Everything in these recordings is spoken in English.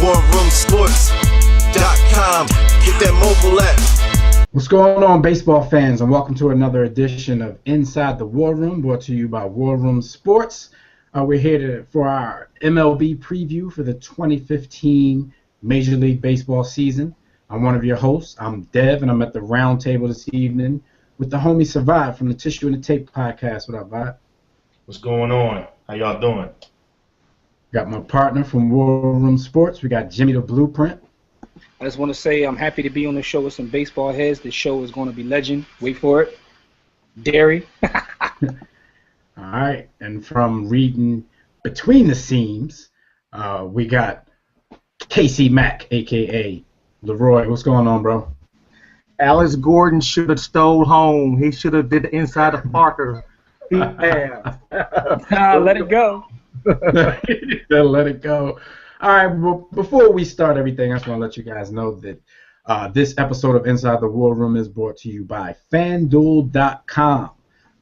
warroomsports.com. Get that mobile app. What's going on, baseball fans, and welcome to another edition of Inside the War Room, brought to you by War Room Sports. We're here for our MLB preview for the 2015 Major League Baseball season. I'm one of your hosts. I'm Dev, and I'm at the round table this evening with the homie Survive from the Tissue and the Tape podcast. What up, Vibe? What's going on? How y'all doing? Got my partner from War Room Sports. We got Jimmy the Blueprint. I just want to say I'm happy to be on the show with some baseball heads. This show is going to be legend. Wait for it. Derry. All right, and from reading between the seams, we got Casey Mack, a.k.a. Leroy. What's going on, bro? Alex Gordon should have stole home. He should have did the inside of Parker. He has. Let it go. Let it go. All right, well, before we start everything, I just want to let you guys know that this episode of Inside the War Room is brought to you by FanDuel.com.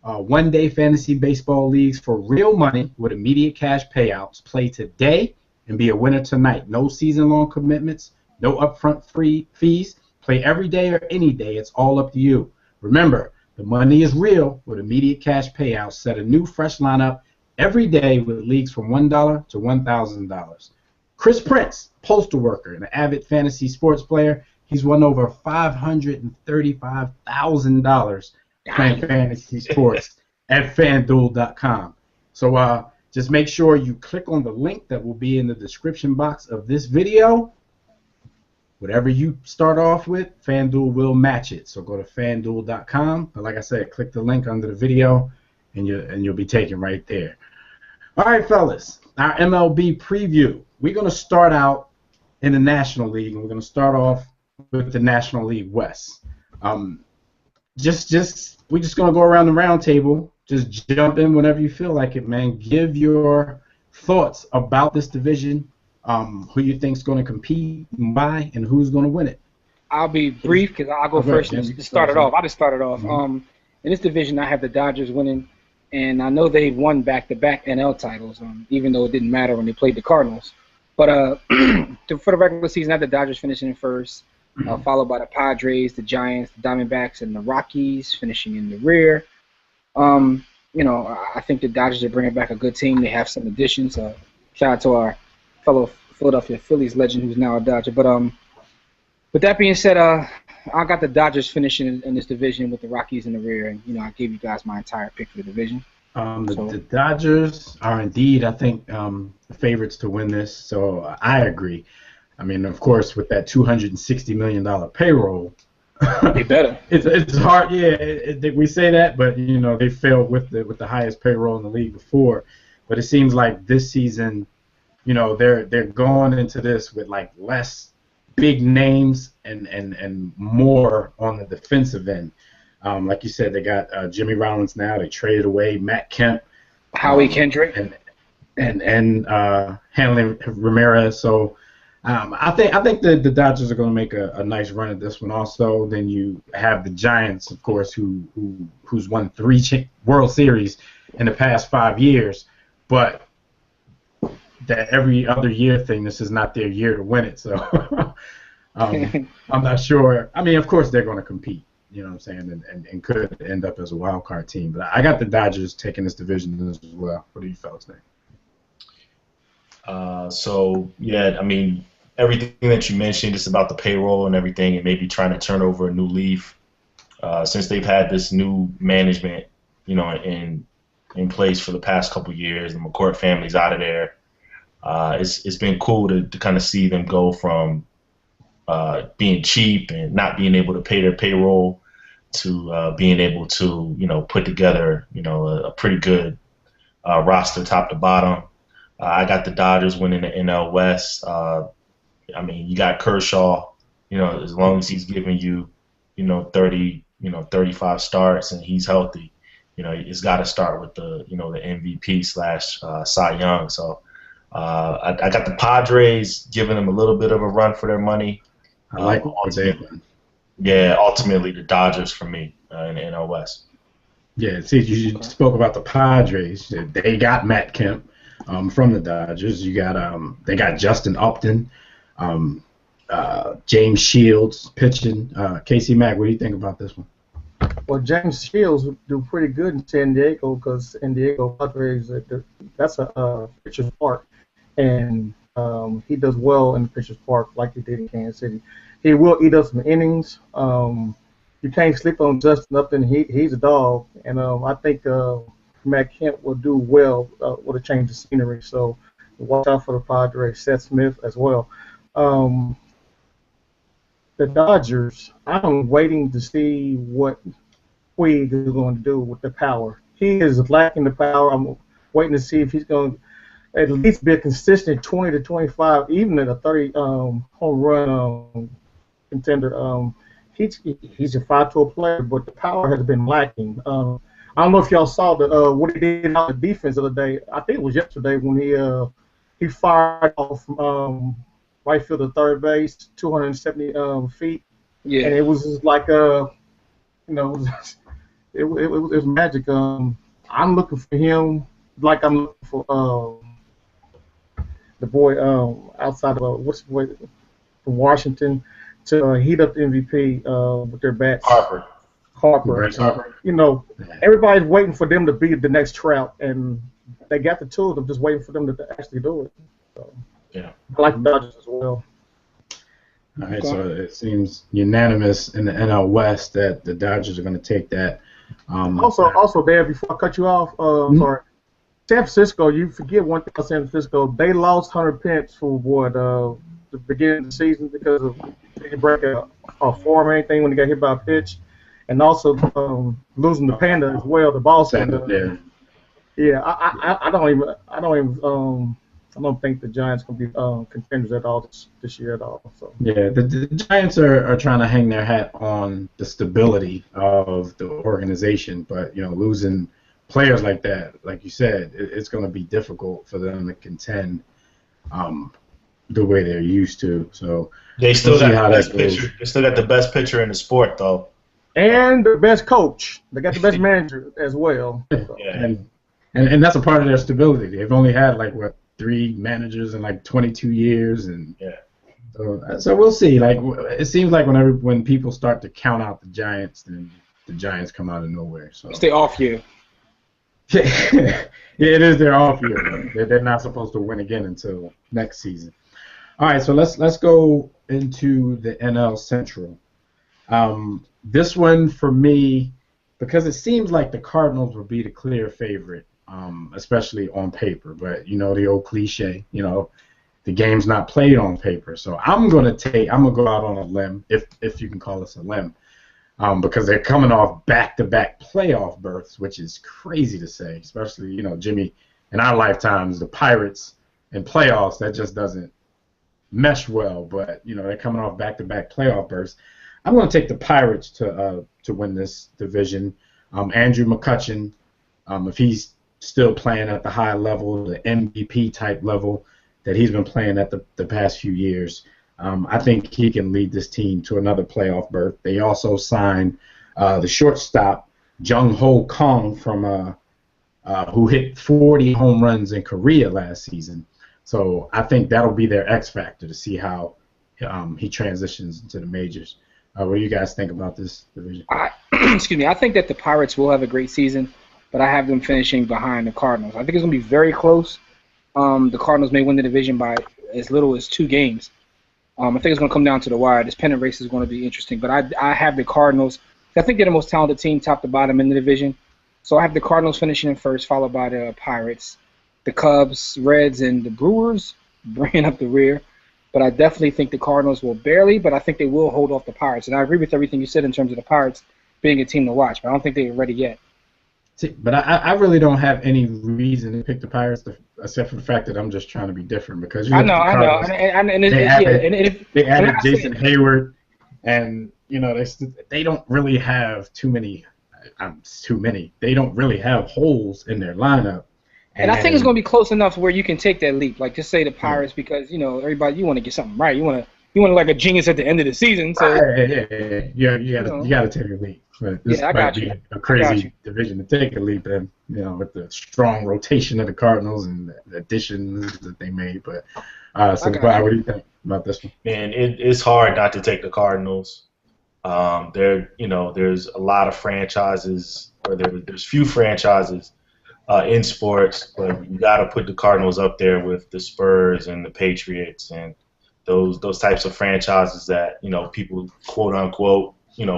One-day fantasy baseball leagues for real money with immediate cash payouts. Play today and be a winner tonight. No season-long commitments, no upfront free fees. Play every day or any day. It's all up to you. Remember, the money is real with immediate cash payouts. Set a new, fresh lineup every day with leagues from $1 to $1,000. Chris Prince, postal worker and an avid fantasy sports player, he's won over $535,000 playing fantasy sports at FanDuel.com. So just make sure you click on the link that will be in the description box of this video. Whatever you start off with, FanDuel will match it. So go to FanDuel.com. But like I said, click the link under the video, and you'll be taken right there. All right, fellas, our MLB preview. We're going to start out in the National League, and we're going to start off with the National League West. We're just going to go around the round table. Just jump in whenever you feel like it, man. Give your thoughts about this division, who you think is going to compete and why, and who's going to win it. I'll be brief because I'll go first and start it off. I just started off. Mm-hmm. In this division, I have the Dodgers winning, and I know they've won back-to-back NL titles, even though it didn't matter when they played the Cardinals. But for the regular season, I have the Dodgers finishing in first, followed by the Padres, the Giants, the Diamondbacks, and the Rockies finishing in the rear. I think the Dodgers are bringing back a good team. They have some additions. Shout out to our fellow Philadelphia Phillies legend who's now a Dodger. But with that being said, I got the Dodgers finishing in this division with the Rockies in the rear, and I gave you guys my entire pick for the division. The Dodgers are indeed, I think, the favorites to win this, so I agree. I mean, of course, with that $260 million payroll, they better. It's hard, yeah. We say that, but they failed with the highest payroll in the league before. But it seems like this season, they're going into this with like less big names and more on the defensive end. Like you said, they got Jimmy Rollins now. They traded away Matt Kemp, Howie Kendrick, and Hanley Ramirez. So I think the Dodgers are going to make a nice run at this one. Also, then you have the Giants, of course, who's won 3 World Series in the past 5 years, but that every other year thing. This is not their year to win it. So I'm not sure. I mean, of course, they're going to compete. You know what I'm saying, and could end up as a wild card team. But I got the Dodgers taking this division as well. What do you fellas think? I mean, everything that you mentioned is about the payroll and everything, and maybe trying to turn over a new leaf. Since they've had this new management, in place for the past couple years, the McCourt family's out of there. It's been cool to kind of see them go from being cheap and not being able to pay their payroll to being able to, put together, a pretty good roster top to bottom. I got the Dodgers winning the NL West. I mean, you got Kershaw, as long as he's giving you, 30, 35 starts and he's healthy, it's got to start with the, the MVP / Cy Young. So I got the Padres giving them a little bit of a run for their money. I like ultimately the Dodgers for me in the NL West. Yeah, see, you spoke about the Padres. They got Matt Kemp from the Dodgers. You got they got Justin Upton James Shields pitching. Casey Mack, what do you think about this one? Well, James Shields would do pretty good in San Diego because San Diego Padres, that's a pitcher's park, and he does well in the pitcher's park like he did in Kansas City. He will eat up some innings. You can't sleep on Justin Upton. He's a dog, and I think Matt Kemp will do well with a change of scenery. So watch out for the Padres. Seth Smith as well. The Dodgers, I'm waiting to see what Puig is going to do with the power. He is lacking the power. I'm waiting to see if he's going to at least be a consistent 20 to 25, even at a 30 home run contender. He's a 5-tool player, but the power has been lacking. I don't know if y'all saw what he did on the defense the other day. I think it was yesterday when he fired off right field to third base, 270 feet. Yeah. And it was just like it was magic. I'm looking for him like I'm looking for the boy outside of what's the boy from Washington to heat up the MVP with their bats. Harper. Bryce Harper. Everybody's waiting for them to be the next Trout, and they got the tools. I'm just waiting for them to actually do it. So, yeah. I like the Dodgers as well. All right, so it seems unanimous in the NL West that the Dodgers are going to take that. Also, Dad, before I cut you off, sorry. San Francisco, you forget one thing about San Francisco. They lost Hunter Pence for the beginning of the season because of they didn't break a form or anything when he got hit by a pitch, and also losing the Panda as well, the Boston. Yeah, I don't think the Giants can be contenders at all this year at all. So yeah, the Giants are trying to hang their hat on the stability of the organization, but losing players like that, like you said, it's going to be difficult for them to contend the way they're used to. So they still got the best pitcher. They still got the best pitcher in the sport, though, and the best coach. They got the best manager as well. So. Yeah. And that's a part of their stability. They've only had 3 managers in 22 years, and so we'll see. It seems like when people start to count out the Giants, then the Giants come out of nowhere. So it's their off year. Yeah, it is their off year. They're not supposed to win again until next season. All right, so let's go into the NL Central. This one for me, because it seems like the Cardinals will be the clear favorite. Especially on paper, but the old cliche, the game's not played on paper. So I'm gonna go out on a limb, if you can call this a limb, because they're coming off back-to-back playoff berths, which is crazy to say, especially Jimmy, in our lifetimes, the Pirates in playoffs, that just doesn't mesh well. But they're coming off back-to-back playoff berths. I'm gonna take the Pirates to win this division. Andrew McCutchen, if he's still playing at the high level, the MVP type level that he's been playing at the past few years, I think he can lead this team to another playoff berth. They also signed the shortstop Jung Ho Kong from who hit 40 home runs in Korea last season. So I think that'll be their X factor to see how he transitions into the majors. What do you guys think about this division? Excuse me. I think that the Pirates will have a great season, but I have them finishing behind the Cardinals. I think it's going to be very close. The Cardinals may win the division by as little as 2 games. I think it's going to come down to the wire. This pennant race is going to be interesting, but I have the Cardinals. I think they're the most talented team top to bottom in the division. So I have the Cardinals finishing in first, followed by the Pirates, the Cubs, Reds, and the Brewers bringing up the rear. But I definitely think the Cardinals will barely, but I think they will hold off the Pirates. And I agree with everything you said in terms of the Pirates being a team to watch, but I don't think they're ready yet. But I really don't have any reason to pick the Pirates, except for the fact that I'm just trying to be different. Because I know. They added Jason Hayward, and they don't really have too many. They don't really have holes in their lineup. And I think it's going to be close enough where you can take that leap. Like, just say the Pirates, because everybody, you want to get something right. You want to like a genius at the end of the season. So you got to take a leap. But this might be a crazy division to take a leap in, with the strong rotation of the Cardinals and the additions that they made. But what do you think? about this one? Man, it's hard not to take the Cardinals. There's a lot of franchises, or there's few franchises in sports, but you got to put the Cardinals up there with the Spurs and the Patriots and those types of franchises that people quote unquote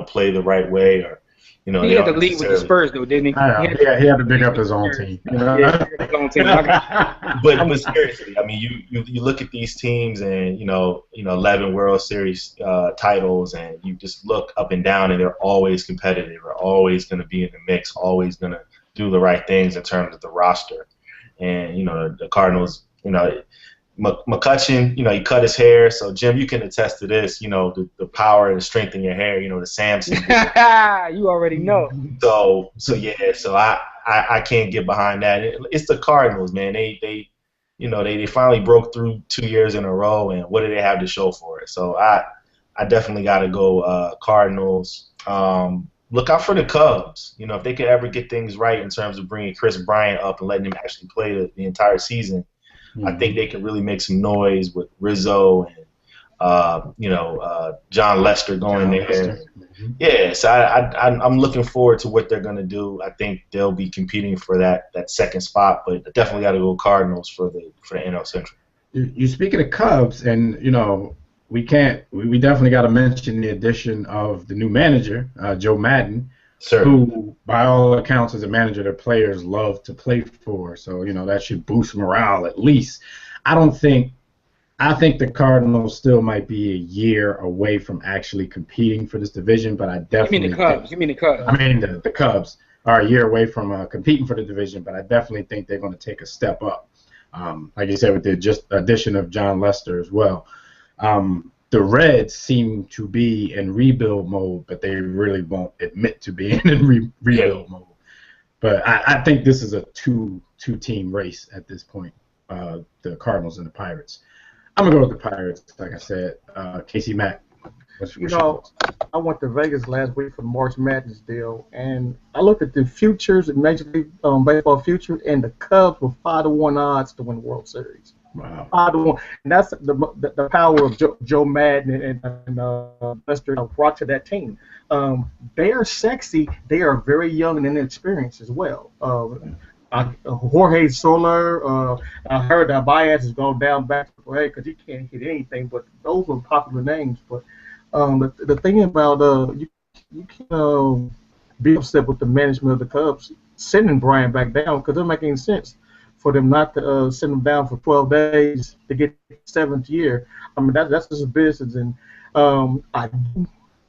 play the right way, or he had to lead with the Spurs though, didn't he? He had to big up his own team. Yeah, his own team. But seriously, I mean, you look at these teams and 11 World Series titles, and you just look up and down, and they're always competitive, are always going to be in the mix, always going to do the right things in terms of the roster. And the Cardinals, McCutchen, he cut his hair. So Jim, you can attest to this. The power and strength in your hair. The Samson. You already know. So I can't get behind that. It's the Cardinals, man. They finally broke through 2 years in a row, and what do they have to show for it? So I definitely got to go Cardinals. Look out for the Cubs. If they could ever get things right in terms of bringing Chris Bryant up and letting him actually play the entire season. I think they can really make some noise with Rizzo and John Lester going there. Yeah, so I'm looking forward to what they're going to do. I think they'll be competing for that second spot, but definitely got to go Cardinals for the NL Central. You speaking of Cubs, and we definitely got to mention the addition of the new manager, Joe Madden. Sure. Who, by all accounts, is a manager that players love to play for. So, that should boost morale at least. I think the Cardinals still might be a year away from actually competing for this division, but I definitely You mean the Cubs. I mean, the Cubs are a year away from competing for the division, but I definitely think they're going to take a step up. Like you said, with the addition of John Lester as well. The Reds seem to be in rebuild mode, but they really won't admit to being in rebuild mode. But I think this is a two-team race at this point, the Cardinals and the Pirates. I'm going to go with the Pirates, like I said. Casey Mack. I went to Vegas last week for the March Madness deal, and I looked at the futures and Major League Baseball futures, and the Cubs were 5-1 odds to win the World Series. Wow. 5-1, and that's the power of Joe Madden and Lester brought to that team. They are sexy. They are very young and inexperienced as well. Jorge Soler, I heard that Baez is going down back to play because he can't hit anything. But those are popular names. But the thing about you can't be upset with the management of the Cubs sending Bryant back down because it doesn't make any sense for them not to send him down for 12 days to get the 7th year. I mean, that's just a business. And I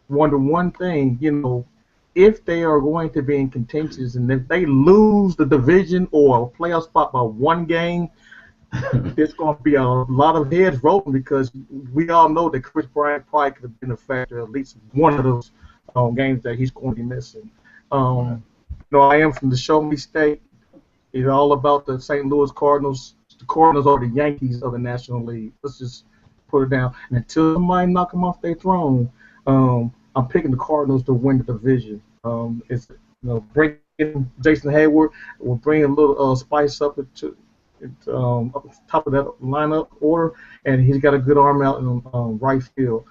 wonder one thing, if they are going to be in contention, and if they lose the division or a playoff spot by one game, there's going to be a lot of heads rolling because we all know that Chris Bryant probably could have been a factor at least one of those games that he's going to be missing. I am from the Show Me State. It's all about the St. Louis Cardinals. The Cardinals are the Yankees of the National League. Let's just put it down. And until somebody knock them off their throne, I'm picking the Cardinals to win the division. Bringing Jason Hayward will bring a little spice up to up top of that lineup order, and he's got a good arm out in right field.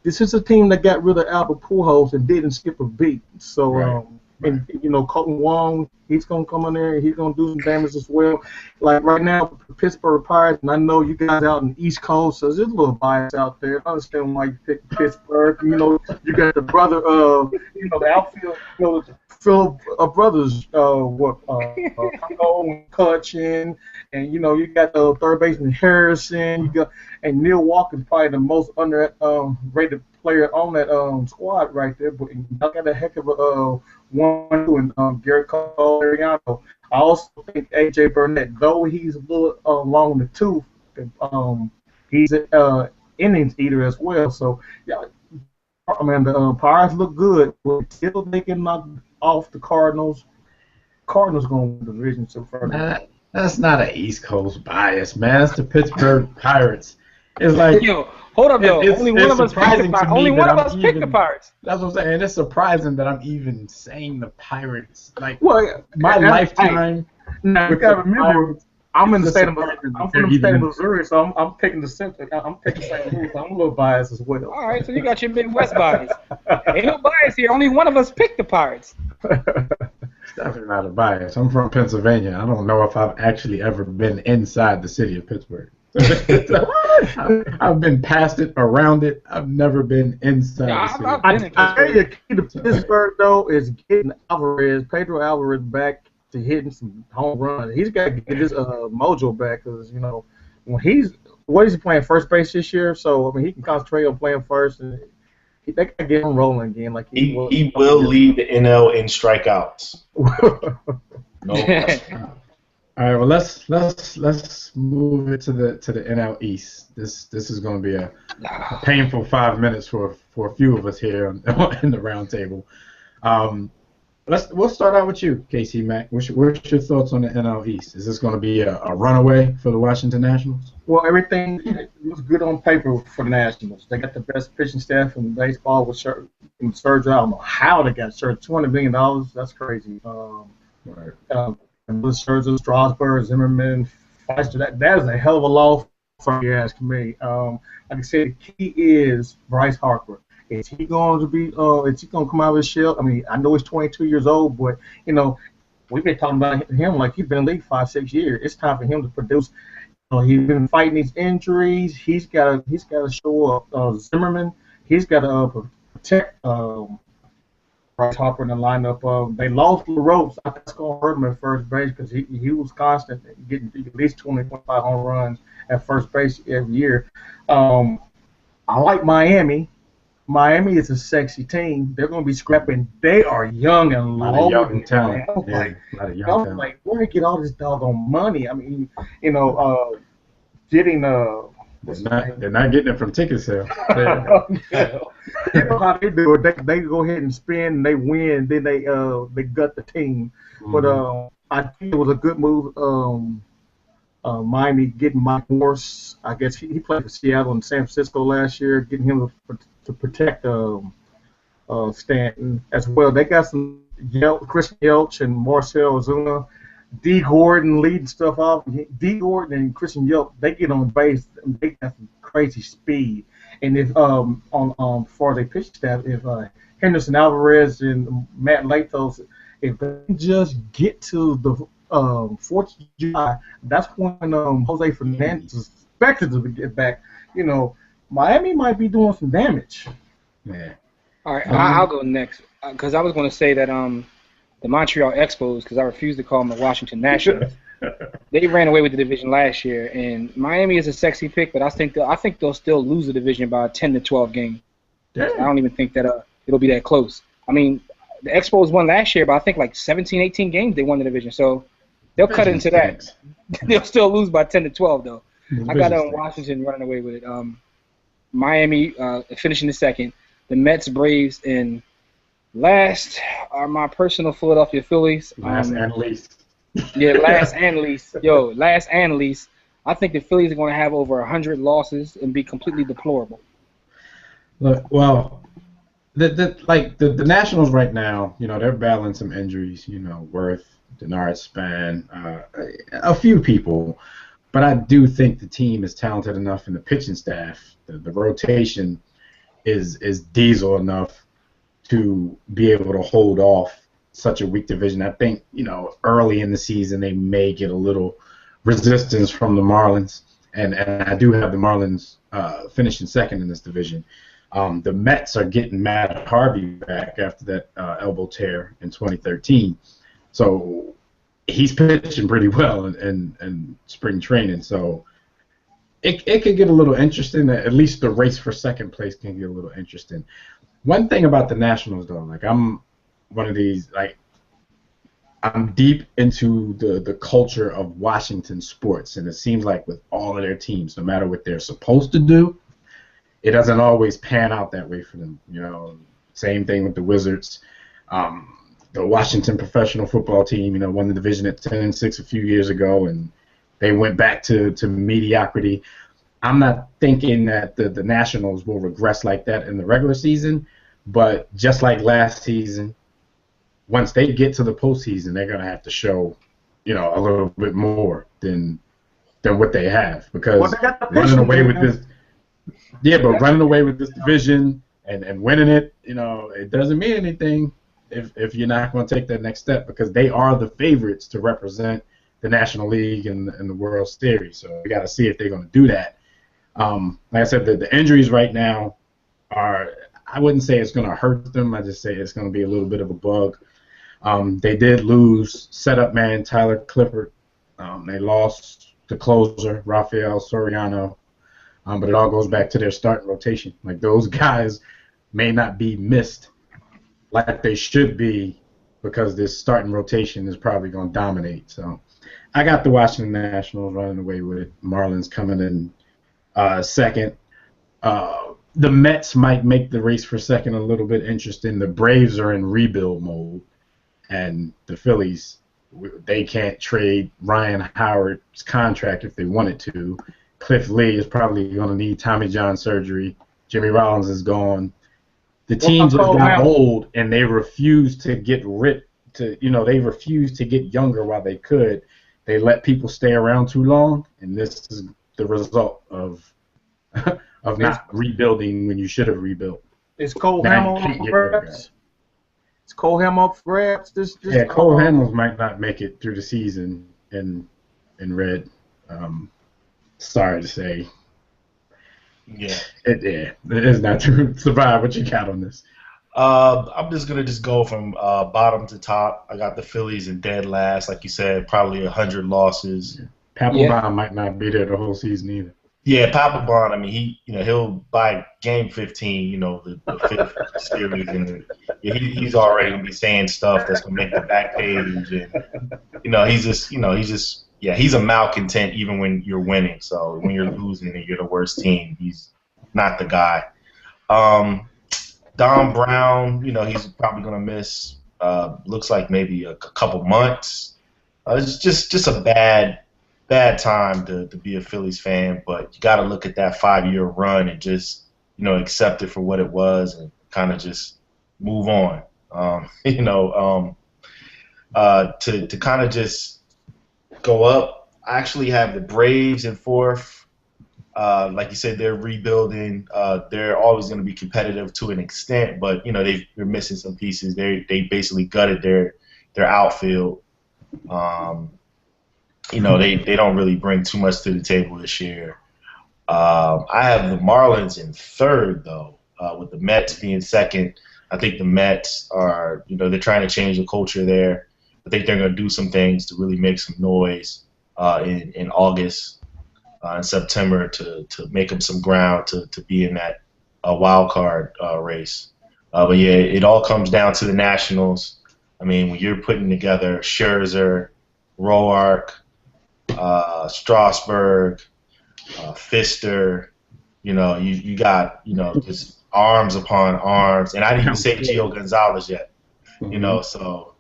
This is a team that got rid of Albert Pujols and didn't skip a beat. So. Right. And Colton Wong, he's gonna come in there and he's gonna do some damage as well. Like right now, the Pittsburgh Pirates, and I know you guys out in the East Coast, so there's a little bias out there. I understand why you picked Pittsburgh. You got the brother, the outfield, Phil brothers, Congo and Cutchin, and you got the third baseman Harrison. And Neil Walker's probably the most underrated player on that squad right there. But you got a heck of a 1-2 and Garrett Cole, Ariano. I also think A.J. Burnett, though he's a little long in the tooth, he's an innings eater as well. So, yeah, I mean, the Pirates look good. But until they can knock off the Cardinals going to win the division so far. That's not an East Coast bias, man. That's the Pittsburgh Pirates. It's like hold up, though. Only one of us picked the Pirates. That's what I'm saying. It's surprising that I'm even saying the Pirates. Like, my lifetime. Now you gotta remember, I'm in the It's state of just Missouri. surprising I'm that from they're the state of even- Missouri, so I'm taking the Central. I'm taking St. Louis. I'm a little biased as well. All right, so you got your Midwest bias. Ain't no bias here. Only one of us picked the Pirates. It's definitely not a bias. I'm from Pennsylvania. I don't know if I've actually ever been inside the city of Pittsburgh. I've been past it, around it. I've never been inside Yeah, the city. I've I been in tell you, the Pittsburgh. key to Pittsburgh though is getting Pedro Alvarez back to hitting some home runs. He's got to get his mojo back because when what is he playing first base this year? So I mean he can concentrate on playing first and they can get him rolling again. Like He will lead the NL in strikeouts. No question. All right, well let's move it to the NL East. This is going to be a painful 5 minutes for a few of us here in the round table. We'll start out with you, Casey Mack. What's your thoughts on the NL East? Is this going to be a runaway for the Washington Nationals? Well, everything looks good on paper for the Nationals. They got the best pitching staff in baseball with Sergio. I don't know how they got Sergio. $200 million. That's crazy. Right. And with Scherzer, Strasburg, Zimmerman, Feister, that is a hell of a law firm, if you ask me. Like I said, the key is Bryce Harper. Is he going to come out of his shell? I mean, I know he's 22 years old, but we've been talking about him like he's been in the league 5-6 years. It's time for him to produce. He's been fighting these injuries. He's got to show up. Zimmerman, he's got to protect Bryce Harper in the lineup. They lost the ropes. I think that's going to hurt him at first base because he was constant getting at least 20-25 home runs at first base every year. I like Miami. Miami is a sexy team. They're going to be scrapping. They are young and A lot low. of young talent. I'm Yeah, like, a lot of young talent. like, where do you get all this doggone money? I mean, getting They're not getting it from ticket sales. You know how they do it. They go ahead and spend, and they win. Then they gut the team. But I think it was a good move. Miami getting Mike Morse. I guess he played for Seattle and San Francisco last year. Getting him to protect Stanton as well. They got some Christian Yelich and Marcell Ozuna. D. Gordon leading stuff off. D. Gordon and Christian Yelich, they get on base. They got some crazy speed. And if for the pitch staff, if Henderson Alvarez and Matt Latos, if they just get to the 4th of July, that's when Jose Fernandez is expected to get back. Miami might be doing some damage. Yeah. All right, I'll go next because I was going to say that the Montreal Expos, because I refuse to call them the Washington Nationals. They ran away with the division last year, and Miami is a sexy pick, but I think they'll still lose the division by 10 to 12 games. Yeah. I don't even think that it'll be that close. I mean, the Expos won last year, but I think like 17, 18 games they won the division, so they'll cut into that. They'll still lose by 10 to 12 though. I got Washington running away with it. Miami finishing the second. The Mets, Braves, and last are my personal Philadelphia Phillies. Last and least. Yeah, last and least. Last and least. I think the Phillies are going to have over 100 losses and be completely deplorable. Look, well, the Nationals right now, they're battling some injuries. Worth, Denard Span, a few people, but I do think the team is talented enough, and the pitching staff, the rotation, is diesel enough to be able to hold off such a weak division. I think, early in the season they may get a little resistance from the Marlins, and I do have the Marlins finishing second in this division. The Mets are getting Matt Harvey back after that elbow tear in 2013, so he's pitching pretty well in spring training. So it could get a little interesting. At least the race for second place can get a little interesting. One thing about the Nationals, though, I'm one of these, I'm deep into the culture of Washington sports, and it seems like with all of their teams, no matter what they're supposed to do, it doesn't always pan out that way for them. Same thing with the Wizards. The Washington professional football team, won the division at 10-6 a few years ago, and they went back to mediocrity. I'm not thinking that the Nationals will regress like that in the regular season, but just like last season, once they get to the postseason, they're going to have to show a little bit more than what they have, because Well, they got the running away pitching, with man. this, but running away with this division and winning it, it doesn't mean anything if you're not going to take that next step, because they are the favorites to represent the National League and the World Series. So we got to see if they're going to do that. Like I said, the injuries right now are, I wouldn't say it's going to hurt them. I just say it's going to be a little bit of a bug. They did lose setup man Tyler Clifford. They lost the closer, Rafael Soriano. But it all goes back to their starting rotation. Like, those guys may not be missed like they should be, because this starting rotation is probably going to dominate. So I got the Washington Nationals running away with it. Marlins coming in second. The Mets might make the race for second a little bit interesting. The Braves are in rebuild mode, and the Phillies, they can't trade Ryan Howard's contract if they wanted to. Cliff Lee is probably going to need Tommy John surgery. Jimmy Rollins is gone. The team just got old, and they refused to get they refused to get younger while they could. They let people stay around too long, and this is the result of not rebuilding when you should have rebuilt. Is Cole Hamels up for grabs? Is Cole Hamels up for grabs? Cole Hamels might not make it through the season in red. Sorry to say. Yeah. It is not to survive. What you got on this? I'm just gonna go from bottom to top. I got the Phillies in dead last, like you said, probably 100 losses. Papelbon might not be there the whole season either. Yeah, Papelbon. I mean, he'll by game 15, the fifth series, and he's already gonna be saying stuff that's gonna make the back page, and he's a malcontent even when you're winning. So when you're losing and you're the worst team, he's not the guy. Don Brown, he's probably gonna miss. Looks like maybe a couple months. It's just a bad time to be a Phillies fan, but you got to look at that 5-year run and just accept it for what it was and kind of just move on. To kind of just go up. I actually have the Braves in fourth. Like you said, they're rebuilding. They're always going to be competitive to an extent, but they're missing some pieces. They basically gutted their outfield. They don't really bring too much to the table this year. I have the Marlins in third, though, with the Mets being second. I think the Mets are, they're trying to change the culture there. I think they're going to do some things to really make some noise in August and September to make them some ground to be in that wild card race. But, yeah, it all comes down to the Nationals. I mean, when you're putting together Scherzer, Roark, Strasburg, Fister, you got, just arms upon arms. And I didn't even say Gio Gonzalez yet, so,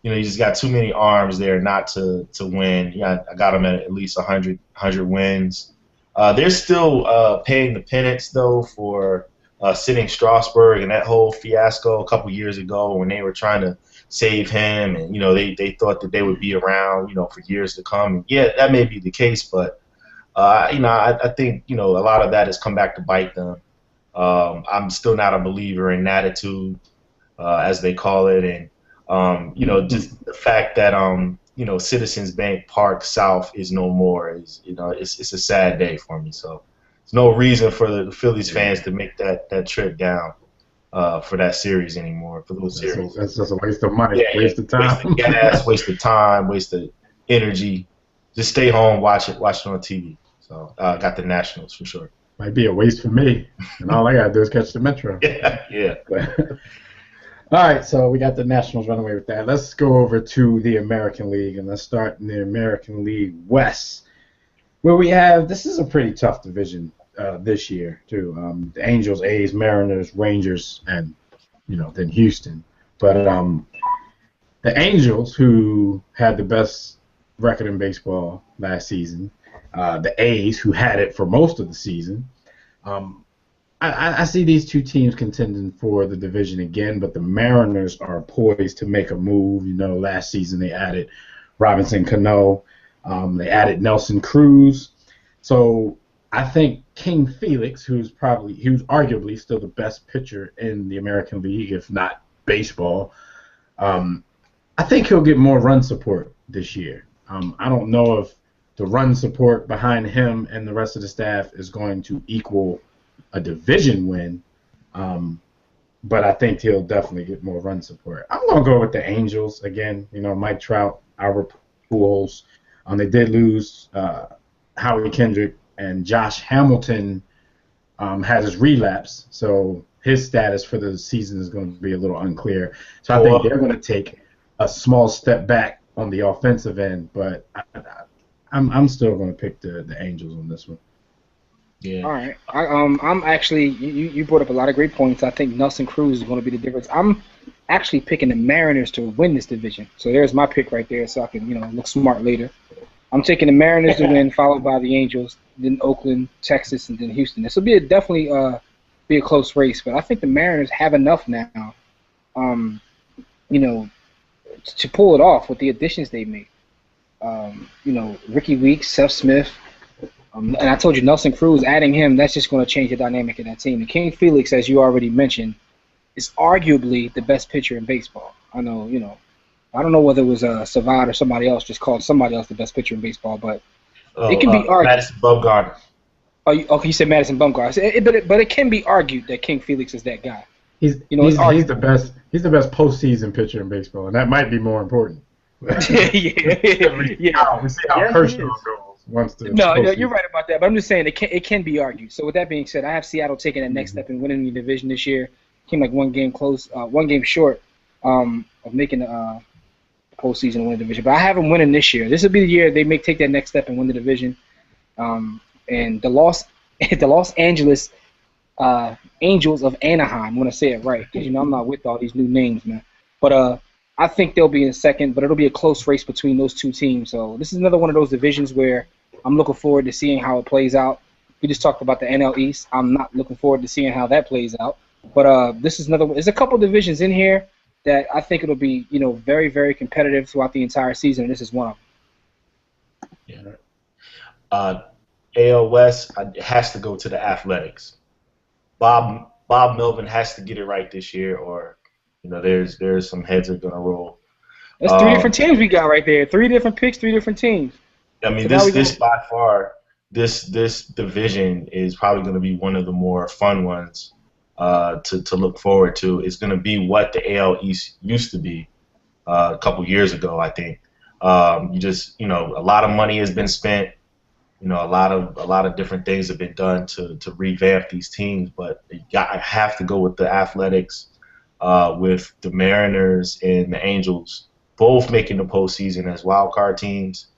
you just got too many arms there not to win. Yeah, I got them at least 100 wins. They're still paying the penance, though, for sitting Strasburg and that whole fiasco a couple years ago when they were trying to save him, and they thought that they would be around for years to come. And yeah, that may be the case, but I think a lot of that has come back to bite them. I'm still not a believer in attitude, as they call it, and just the fact that Citizens Bank Park South is no more is it's a sad day for me. So there's no reason for the Phillies fans to make that trip down for that series anymore, for those series. That's just a waste of money, waste of time. Waste of gas, waste of time, waste of energy. Just stay home, watch it on TV. So I got the Nationals for sure. Might be a waste for me, and all I gotta do is catch the Metro. Yeah. All right, so we got the Nationals running away with that. Let's go over to the American League, and let's start in the American League West, where we have, this is a pretty tough division this year, too. The Angels, A's, Mariners, Rangers, and, then Houston. But the Angels, who had the best record in baseball last season, the A's, who had it for most of the season, I see these two teams contending for the division again, but the Mariners are poised to make a move. Last season they added Robinson Cano. They added Nelson Cruz. So I think King Felix, who's arguably still the best pitcher in the American League, if not baseball, I think he'll get more run support this year. I don't know if the run support behind him and the rest of the staff is going to equal a division win, but I think he'll definitely get more run support. I'm going to go with the Angels again. Mike Trout, Albert Pujols. They did lose Howie Kendrick, and Josh Hamilton had his relapse, so his status for the season is going to be a little unclear. So I think they're going to take a small step back on the offensive end, but I'm still going to pick the Angels on this one. Yeah. All right. I'm actually you brought up a lot of great points. I think Nelson Cruz is going to be the difference. I'm actually picking the Mariners to win this division. So there's my pick right there, so I can look smart later. I'm taking the Mariners to win, followed by the Angels, then Oakland, Texas, and then Houston. This will be definitely be a close race, but I think the Mariners have enough now, to pull it off with the additions they made. Ricky Weeks, Seth Smith, and I told you Nelson Cruz, adding him, that's just going to change the dynamic of that team. And King Felix, as you already mentioned, is arguably the best pitcher in baseball. I know, I don't know whether it was Savard or somebody else just called somebody else the best pitcher in baseball, but it can be argued. Madison Bumgarner. Oh, okay, you said Madison Bumgarner. But it can be argued that King Felix is that guy. He's the best. He's the best postseason pitcher in baseball, and that might be more important. Yeah. We see how Kershaw goes. No, you're right about that. But I'm just saying it can be argued. So with that being said, I have Seattle taking that next step in winning the division this year. Came like one game short of making the postseason and win the division. But I have them winning this year. This will be the year they take that next step and win the division. And the Los Angeles Angels of Anaheim. I'm going to say it right because, I'm not with all these new names, man. But I think they'll be in second, but it'll be a close race between those two teams. So this is another one of those divisions where I'm looking forward to seeing how it plays out. We just talked about the NL East. I'm not looking forward to seeing how that plays out. But this is another one. There's a couple divisions in here that I think it'll be, very, very competitive throughout the entire season, and this is one of them. Yeah. AL West has to go to the Athletics. Bob Melvin has to get it right this year, or there's some heads are gonna roll. That's three different teams we got right there. 3 different picks, 3 different teams. I mean, so this by far, this division is probably going to be one of the more fun ones to look forward to. It's going to be what the AL East used to be a couple years ago, I think. A lot of money has been spent. A lot of different things have been done to revamp these teams, but I have to go with the Athletics, with the Mariners and the Angels both making the postseason as wild card teams.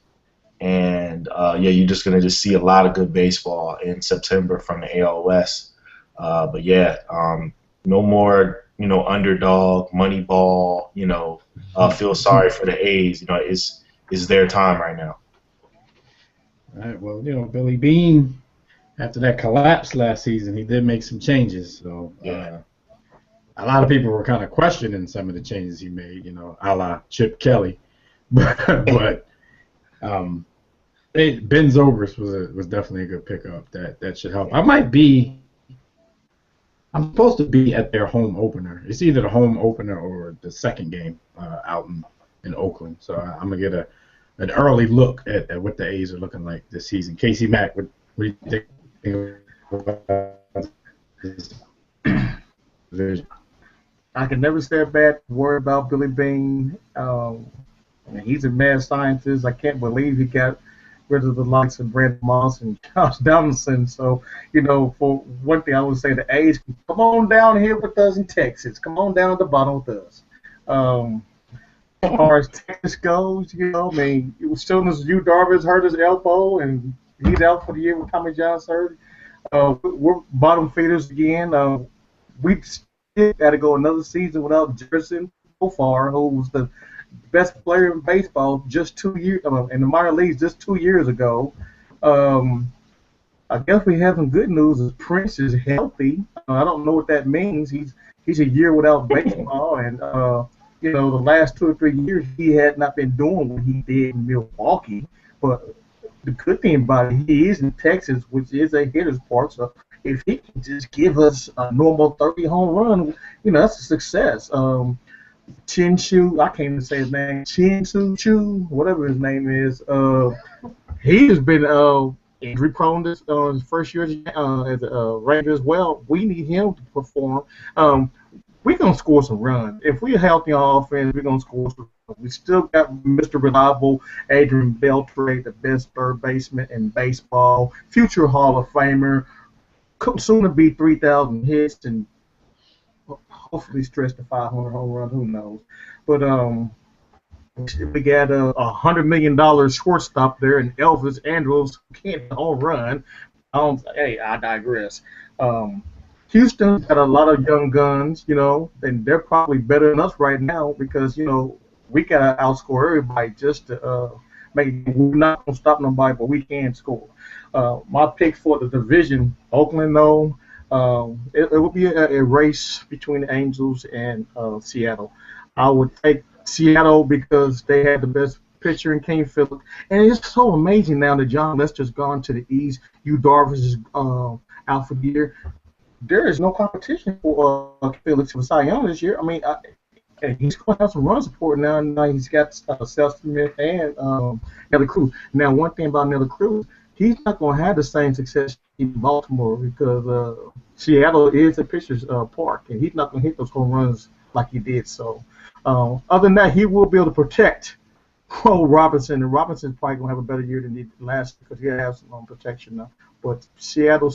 And you're just gonna see a lot of good baseball in September from the AL West. No more underdog, money ball. Feel sorry for the A's. It's their time right now. All right. Well, Billy Beane, after that collapse last season, he did make some changes. So a lot of people were kind of questioning some of the changes he made. A la Chip Kelly, but. Ben Zobrist was definitely a good pickup. That should help. I'm supposed to be at their home opener. It's either the home opener or the second game out in Oakland. So I'm gonna get an early look at what the A's are looking like this season. Casey Mack, what do you think about his division? I can never say a bad word about Billy Beane. He's a mad scientist. I can't believe he got rid of the likes of Brad Moss and Josh Donaldson. So, for one thing, I would say the A's, come on down here with us in Texas. Come on down at the bottom with us. As far as Texas goes, as soon as Yu Darvish hurt his elbow and he's out for the year with Tommy John surgery, we're bottom feeders again. We still got to go another season without Jerson so far, who was the best player in baseball just 2 years in the minor leagues just 2 years ago. I guess we have some good news. Is Prince is healthy. I don't know what that means. He's a year without baseball, and You know, the last 2 or 3 years he had not been doing what he did in Milwaukee. But the good thing about it, he is in Texas, which is a hitter's park. So if he can just give us a normal 30 home run, you know, that's a success. Chin-Chu, I can't even say his name, Chin-Chu, whatever his name is. He has been injury prone this his first year as a Ranger as well. We need him to perform. We're going to score some runs. If we're healthy on offense, we're going to score some runs. We still got Mr. Reliable, Adrian Beltre, the best third baseman in baseball, future Hall of Famer, soon to be 3,000 hits and hopefully stretch to 500 home runs. Who knows? But we got a $100 million shortstop there, and Elvis Andrus can't hit a home run. Hey, I digress. Houston's got a lot of young guns, you know, and they're probably better than us right now because, you know, we got to outscore everybody just to make it. We're not going to stop nobody, but we can score. My pick for the division, Oakland, though, it will be a race between the Angels and Seattle. I would take Seattle because they had the best pitcher in King Phillips. And it's so amazing now that John Lester's gone to the East. Yu Darvish is out for the year. There is no competition for Phillips for Cy Young this year. I mean, he's going to have some run support now. Now he's got Seth Smith and Nelly Cruz. Now, one thing about Nelly Cruz, he's not going to have the same success in Baltimore because Seattle is a pitcher's park, and he's not going to hit those home runs like he did. So, other than that, he will be able to protect Robinson, and Robinson's probably going to have a better year than he did last because he has some protection now. But Seattle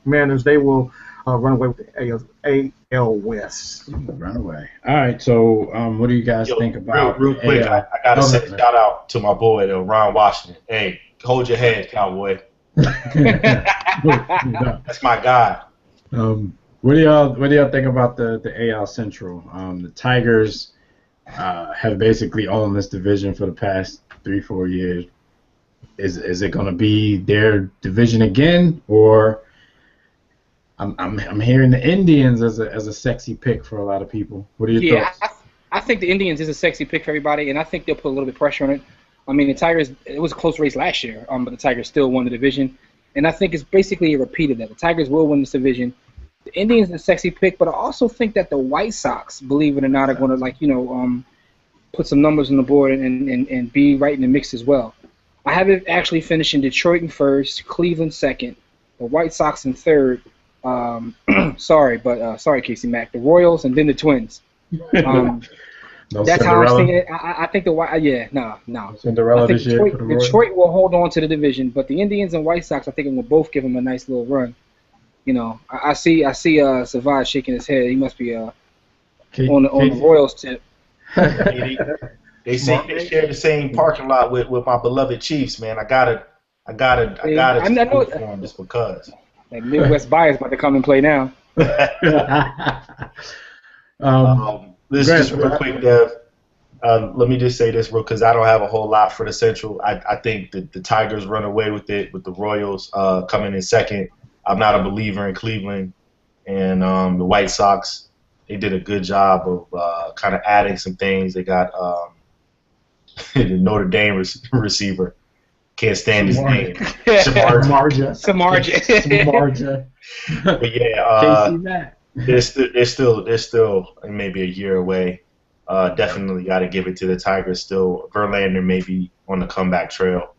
Mariners, they will run away with the AL West. Run away. All right, so what do you guys think about real quick, I got to send a shout out to my boy, Ron Washington. Hey, hold your head, Cowboy. That's my guy. What do y'all think about the AL Central? The Tigers have basically owned this division for the past 3-4 years. Is it going to be their division again, or I'm hearing the Indians as a sexy pick for a lot of people. What are your thoughts? I think the Indians is a sexy pick for everybody, and I think they'll put a little bit of pressure on it. I mean, the Tigers, it was a close race last year, but the Tigers still won the division, and I think it's basically a repeat of that. The Tigers will win this division. The Indians is a sexy pick, but I also think that the White Sox, believe it or not, are going to put some numbers on the board and be right in the mix as well. I have it actually finishing Detroit in first, Cleveland second, the White Sox in third. Sorry, Casey Mack. The Royals and then the Twins. That's how I'm seeing it. I think no. Cinderella this year. Detroit will hold on to the division, but the Indians and White Sox, I think, will both give them a nice little run. You know, I see Savage shaking his head. He must be on the Royals tip. They share the same parking lot with my beloved Chiefs, man. I gotta root for them just because. That Midwest bias about to come and play now. Listen, just real quick, Dev. Let me just say this real, because I don't have a whole lot for the Central. I think that the Tigers run away with it, with the Royals coming in second. I'm not a believer in Cleveland, and the White Sox. They did a good job of kind of adding some things. They got the Notre Dame receiver. Can't stand his name. Samardzija. But yeah, they're still maybe a year away. Definitely got to give it to the Tigers still. Verlander may be on the comeback trail.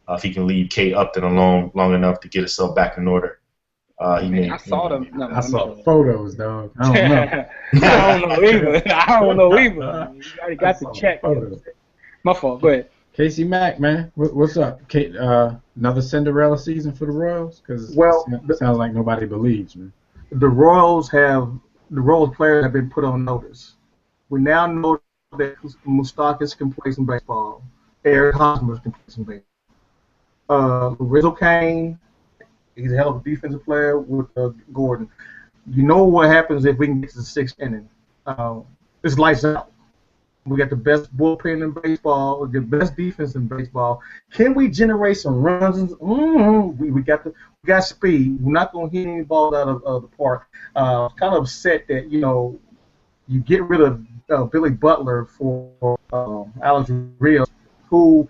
If he can leave Kate Upton alone long enough to get himself back in order. I saw them. No, I saw the photos, dog. I don't know. I don't know either. You already got the check. My fault. Go ahead. Casey Mack, man, what's up? Another Cinderella season for the Royals? Because it sounds like nobody believes, man. The Royals players have been put on notice. We now know that Moustakas can play some baseball. Eric Hosmer can play some baseball. Rizzo Kane, he's a hell of a defensive player with Gordon. You know what happens if we can get to the sixth inning? It's lights out. We got the best bullpen in baseball, the best defense in baseball. Can we generate some runs? We got speed. We're not going to hit any balls out of the park. Kind of upset that you get rid of Billy Butler for Alex Rios, who,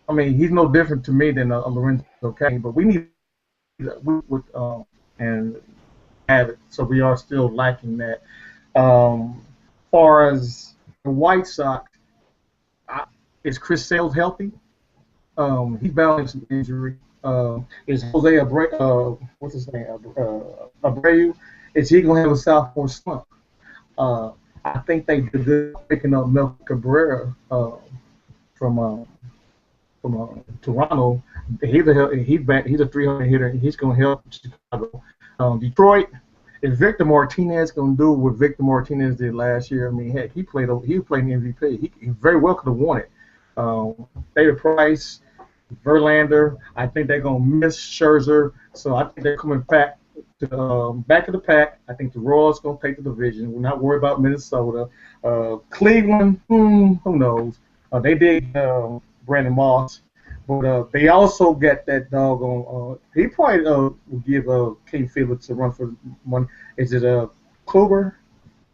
I mean, he's no different to me than Lorenzo Cain, but we need and have it. So we are still lacking that. Far as the White Sox, is Chris Sale's healthy? He's battling some injury. Is Jose Abreu, what's his name? Abreu, is he going to have a sophomore slump? I think they did good picking up Melvin Cabrera from Toronto. He's back. He's a 300 hitter. He's going to help Chicago. Detroit, is Victor Martinez going to do what Victor Martinez did last year? I mean, heck, he played MVP. He very well could have won it. David Price, Verlander. I think they're going to miss Scherzer. So I think they're coming back to back of the pack. I think the Royals going to take the division. We're not worried about Minnesota. Cleveland, who knows? They did Brandon Moss. But they also got that doggone. He probably will give King Felix a run for money. Is it Kluber?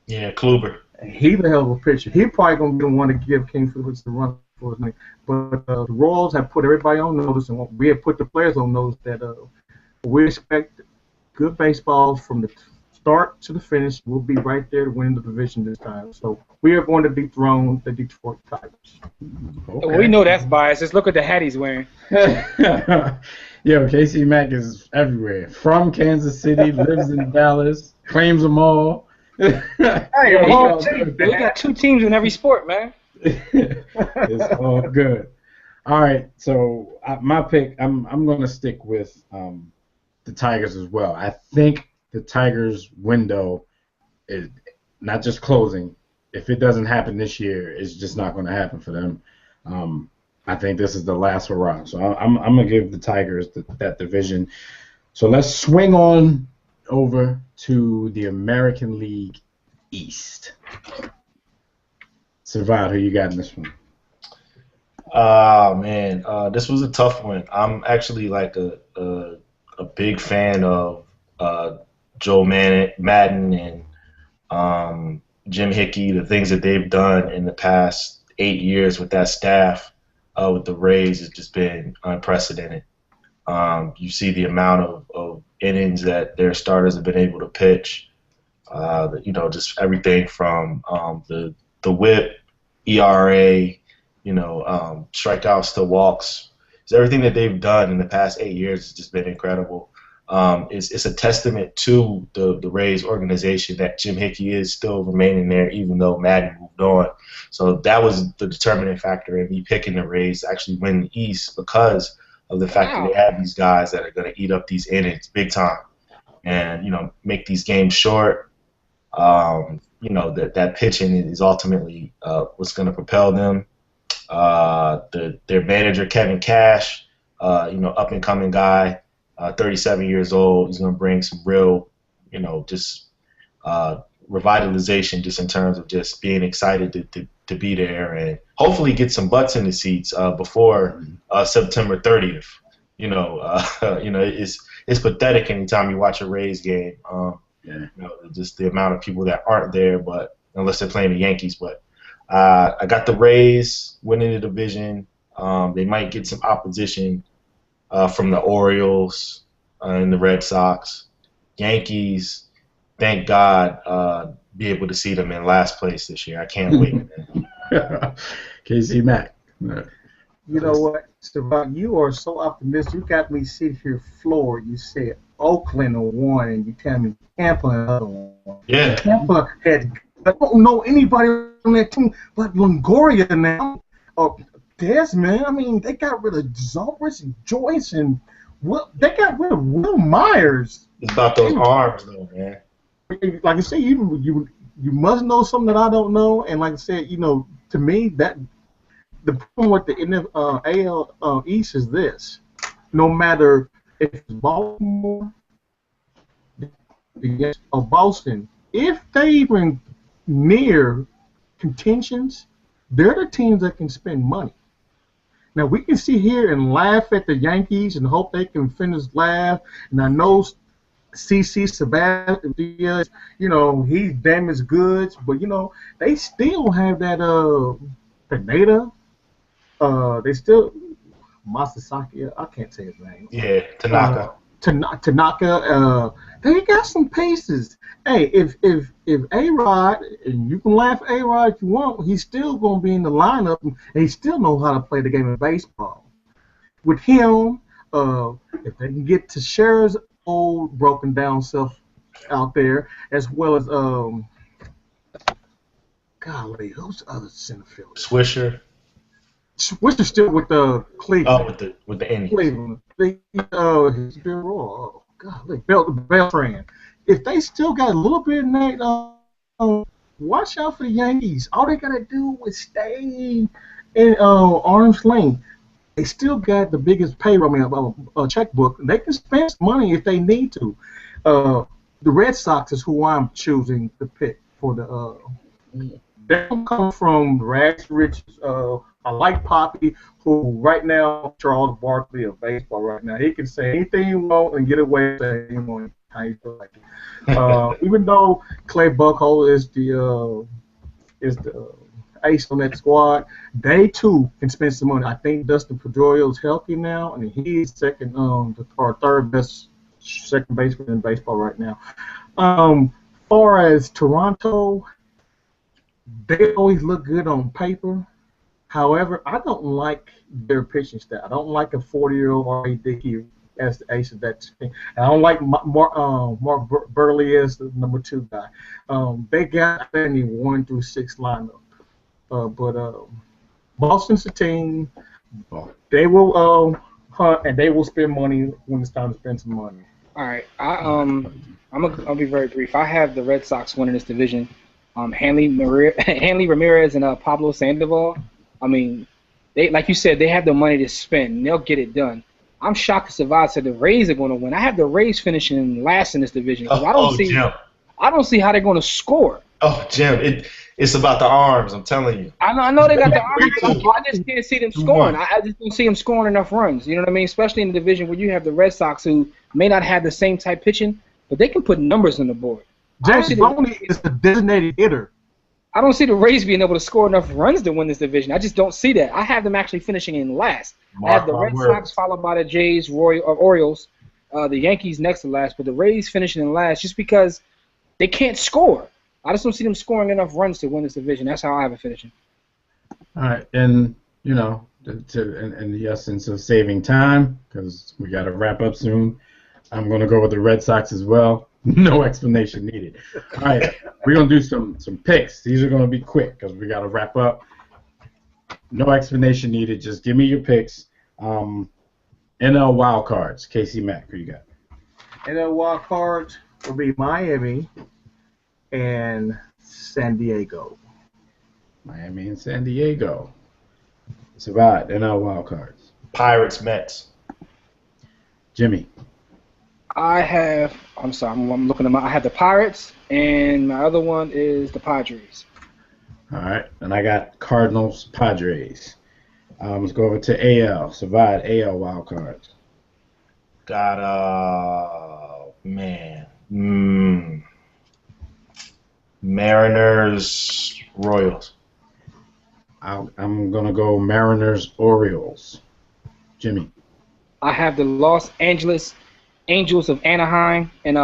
Yeah, Kluber. He's a hell of a pitcher. He probably gonna be the one to give King Felix a run for his money. But the Royals have put everybody on notice, and we have put the players on notice that we expect good baseball from the start to the finish. We'll be right there to win the division this time. So we are going to dethrone the Detroit Tigers. Okay. Well, we know that's biased. Just look at the hat he's wearing. Yo, Casey Mack is everywhere. From Kansas City, lives in Dallas, claims them all. Hey, we got two teams in every sport, man. It's all good. All right, so my pick, I'm going to stick with the Tigers as well. I think the Tigers' window is not just closing. If it doesn't happen this year, it's just not going to happen for them. I think this is the last hurrah. So I'm going to give the Tigers that division. So let's swing on over to the American League East. Savard, who you got in this one? Man, this was a tough one. I'm actually like a big fan of Joe Madden and Jim Hickey, the things that they've done in the past 8 years with that staff, with the Rays, has just been unprecedented. You see the amount of innings that their starters have been able to pitch. Just everything from the WHIP, ERA, strikeouts to walks. So everything that they've done in the past 8 years has just been incredible. It's a testament to the Rays organization that Jim Hickey is still remaining there, even though Madden moved on. So that was the determining factor in me picking the Rays to actually win the East, because of the fact that they have these guys that are going to eat up these innings big time and, make these games short. That pitching is ultimately what's going to propel them. Their manager, Kevin Cash, up-and-coming guy, 37 years old. He's going to bring some real, revitalization just in terms of just being excited to be there and hopefully get some butts in the seats before September 30th. It's pathetic anytime you watch a Rays game. Just the amount of people that aren't there, but unless they're playing the Yankees. But I got the Rays winning the division. They might get some opposition from the Orioles and the Red Sox. Yankees, thank God, be able to see them in last place this year. I can't wait. Casey Mack. You know what, Savant, you are so optimistic. You got me sitting here floored. You said Oakland a one, and you tell me Tampa another one. Yeah. Tampa had, I don't know anybody on that team but Longoria now. Desmond, I mean, they got rid of Zobrist and Joyce, and they got rid of Will Myers. It's about those arms, though, man. Like I said, you must know something that I don't know, and like I said, to me, that the problem with the AL East is this: no matter if it's Baltimore or Boston, if they even near contentions, they're the teams that can spend money. Now, we can sit here and laugh at the Yankees and hope they can finish last. And I know CC Sabathia, he's damaged goods, but they still have that Pineda. They still Masasaki. I can't say his name. Yeah, Tanaka. Tanaka. They got some pieces. Hey, if A-Rod, and you can laugh at A-Rod if you want, he's still gonna be in the lineup, and he still knows how to play the game of baseball. With him, if they can get to Scher's old broken down self out there, as well as golly, who's the other center fielder? Swisher. Swisher's still with the Cleveland. Oh, with the Indians. Cleveland. He's been raw. Golly, Beltran. If they still got a little bit of that, watch out for the Yankees. All they gotta do is stay in arm's length. They still got the biggest payroll, checkbook. They can spend money if they need to. The Red Sox is who I'm choosing to pick for the. They don't come from rags to riches. I like Poppy, who right now Charles Barkley of baseball right now. He can say anything he wants and get away with saying how he feel like it. Even though Clay Buchholz is the ace on that squad, they too can spend some money. I think Dustin Pedroia is healthy now, and he's second or third best second baseman in baseball right now. Far as Toronto, they always look good on paper. However, I don't like their pitching staff. I don't like a 40-year-old R.A. Dickey as the ace of that team. And I don't like Mark Burley as the number 2 guy. They got any 1 through 6 lineup. But Boston's the team. They will hunt and they will spend money when it's time to spend some money. All right, I'll be very brief. I have the Red Sox winning this division. Hanley Ramirez and Pablo Sandoval. I mean, they like you said, they have the money to spend. And they'll get it done. I'm shocked that Savard said the Rays are going to win. I have the Rays finishing last in this division. I don't see how they're going to score. Oh, Jim, it's about the arms. I'm telling you. I know they got the arms. I just can't see them scoring. I just don't see them scoring enough runs. You know what I mean? Especially in the division where you have the Red Sox, who may not have the same type pitching, but they can put numbers on the board. James Boney is the designated hitter. I don't see the Rays being able to score enough runs to win this division. I just don't see that. I have them actually finishing in last. I have the Red Sox followed by the Jays, Orioles, the Yankees next to last, but the Rays finishing in last just because they can't score. I just don't see them scoring enough runs to win this division. That's how I have it finishing. All right, and in the essence of saving time, because we got to wrap up soon, I'm going to go with the Red Sox as well. No explanation needed. All right, we're going to do some picks. These are going to be quick because we got to wrap up. No explanation needed. Just give me your picks. NL wild cards. Casey Mack, who you got? NL wild cards will be Miami and San Diego. Miami and San Diego. Survived. NL wild cards. Pirates, Mets. Jimmy. I'm looking at I have the Pirates, and my other one is the Padres. All right, and I got Cardinals, Padres. Let's go over to AL. Survived AL wild cards. Got Mariners, Royals. I'm gonna go Mariners, Orioles. Jimmy. I have the Los Angeles Angels of Anaheim, and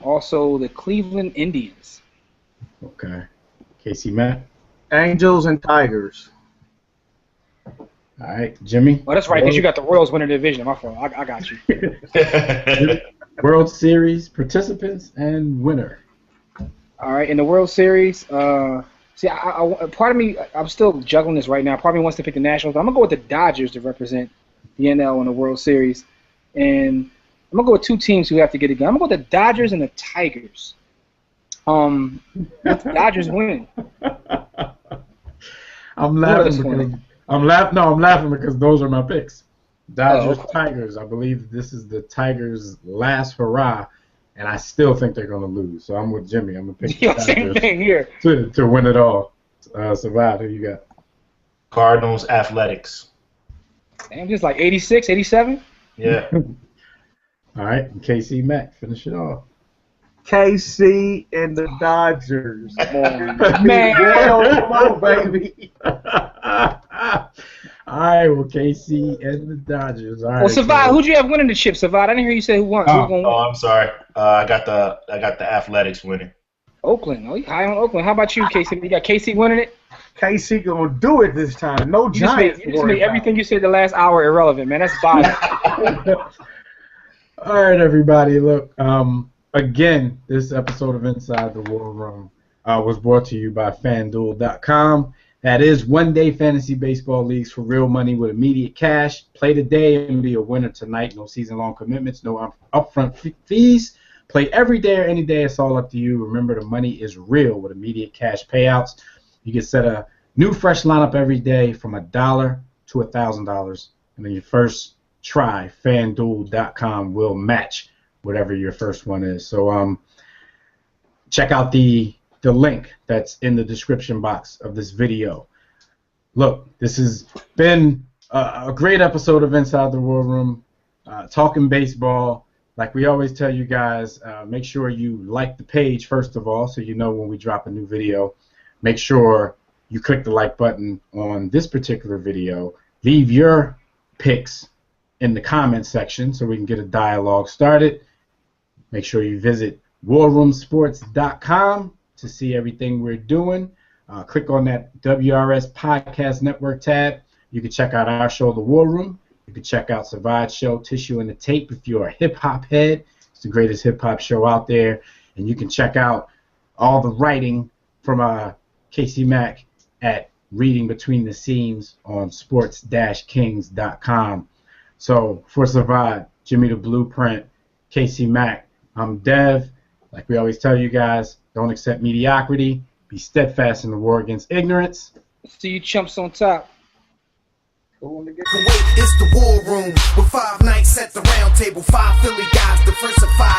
also the Cleveland Indians. Okay. Casey Matt? Angels and Tigers. All right. Jimmy? Oh, that's right, because you got the Royals winning the division. My fault. I got you. World Series participants and winner. All right, in the World Series, see, part of me, I'm still juggling this right now. Part of me wants to pick the Nationals, but I'm going to go with the Dodgers to represent the NL in the World Series. And I'm going to go with 2 teams who have to get it done. I'm going to go with the Dodgers and the Tigers. The Dodgers win. I'm laughing because those are my picks. Dodgers, Tigers. I believe this is the Tigers' last hurrah, and I still think they're going to lose. So I'm with Jimmy. I'm going to pick the Tigers same thing here. To win it all. Survive. Who you got? Cardinals, Athletics. Damn, just like 86, 87? Yeah. All right, KC Mack, finish it off. KC and the Dodgers. Man. Come on, baby. All right, well, KC and the Dodgers. All right. Well, Savad, who'd you have winning the chip, Savad? I didn't hear you say who won. Who's gonna win? Oh, I'm sorry. I got the Athletics winning. Oakland. Oh, you high on Oakland. How about you, KC? You got KC winning it? KC gonna do it this time. No You just Giants. made everything you said the last hour irrelevant, man. That's biased. All right, everybody. Look, again, this episode of Inside the War Room was brought to you by FanDuel.com. That is one-day fantasy baseball leagues for real money with immediate cash. Play today and be a winner tonight. No season-long commitments, no upfront fees. Play every day or any day. It's all up to you. Remember, the money is real with immediate cash payouts. You can set a new fresh lineup every day from $1 to $1,000. And then your first try, FanDuel.com, will match whatever your first one is. So check out the link that's in the description box of this video. Look, this has been a great episode of Inside the War Room, talking baseball. Like we always tell you guys, make sure you like the page first of all so you know when we drop a new video. Make sure you click the like button on this particular video. Leave your picks in the comment section so we can get a dialogue started. Make sure you visit warroomsports.com to see everything we're doing. Click on that WRS Podcast Network tab. You can check out our show, The War Room. You can check out Savard's show, Tissue and the Tape, if you're a hip-hop head. It's the greatest hip-hop show out there. And you can check out all the writing from Casey Mack at Reading Between the Seams on sports-kings.com. So for Savad, Jimmy the Blueprint, Casey Mack, I'm Dev. Like we always tell you guys, don't accept mediocrity. Be steadfast in the war against ignorance. See you chumps on top. It's the War Room with 5 nights at the round table. 5 Philly guys, diversified.